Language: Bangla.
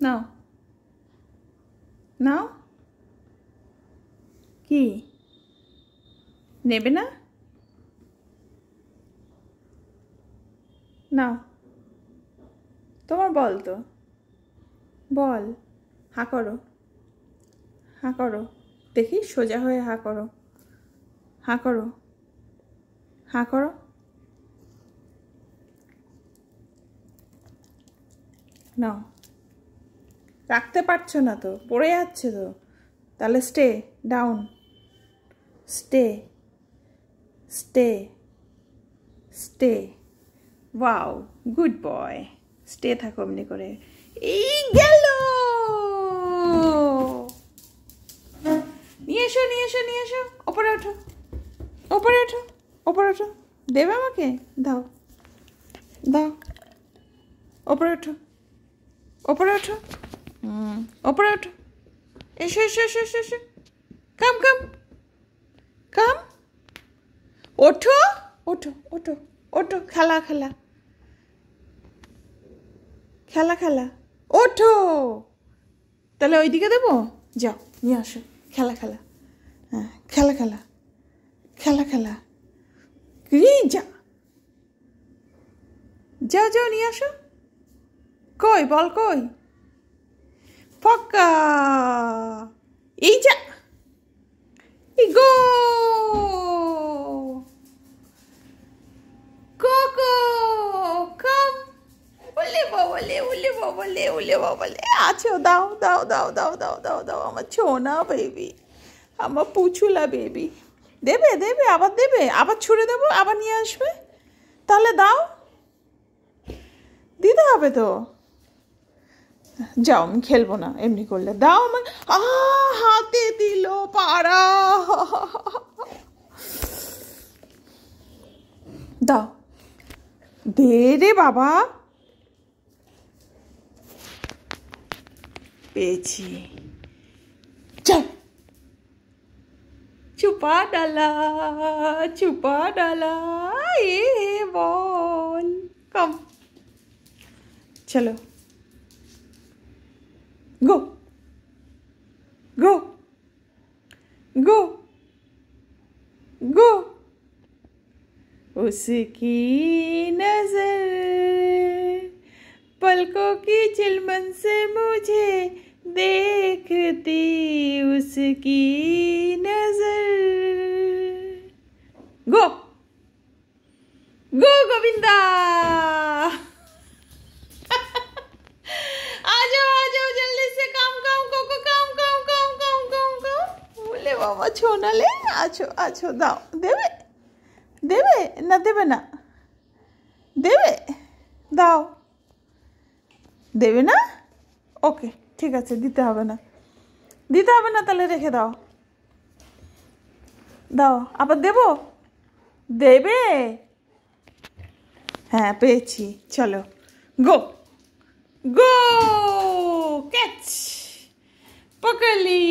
নাও নাও, কি নেবে না? নাও, তোমার বল তো, বল, হাঁ করো, হাঁ করো, দেখি সোজা হয়ে হাঁ করো, হাঁ করো, হাঁ করো। নাও, রাখতে পারছো না তো, পড়ে যাচ্ছে তো, তাহলে stay down, stay stay stay. Wow, good boy, stay থাকো এমনি করে। এই গেল, নিয়ে এসো নিয়ে এসো নিয়ে এসো, ওপরে ওঠো, ওপরে ওঠো, ওপরে ওঠো, দেবে আমাকে, দাও দাও, ওপরে ওঠো, ওপরে ওঠো, ওপরে ওঠো, এসো এসো এসো এসো এসো, কাম কাম কাম, ওঠো ওঠো ওঠো ওঠো, খেলা খেলা খেলা খেলা, ওঠো, তাহলে ওইদিকে দেবো, যাও নিয়ে আসো, খেলা খেলা, হ্যাঁ খেলা খেলা খেলা খেলা, যা যাও যাও নিয়ে আসো, কই বল কই, ফাঁকা, এই যা, গো কোকো, কাম, ওলে বাবলে ওলে বাবলে ওলে বাবলে, আছো, দাও দাও দাও দাও দাও দাও দাও, আমার ছোনা বেবি, আমার পুচুলা বেবি, দেবে দেবে আবার দেবে, আবার ছুঁড়ে দেবো, আবার নিয়ে আসবে, তাহলে দাও, দিতে হবে তো, যাও আমি খেলবো না এমনি করলে, দাও আমার, হাতে দিল পাড়া, দাও, দে রে বাবা, পেয়েছি, চল, छुपा डाला, छुपा डाला, ये बॉल, कम, चलो, गो गो गो गो, उसकी नजर पलकों की चिलमन से मुझे देखती, उसकी नजर, गो गो गोविंदा, आ जाओ जल्दी से, काम काम को काम काम काम काम काम काम, बोले बाबा छोना ले, आछो आछो, दाओ, देवे देवे ना, देवे ना, देवे, दाও, দেবে না, ওকে ঠিক আছে, দিতে হবে না, দিতে হবে না, তাহলে রেখে দাও, দাও, আবার দেবো, দেবে, হ্যাঁ পেয়েছি, চলো, গো গো, ক্যাচ, পকড়লি।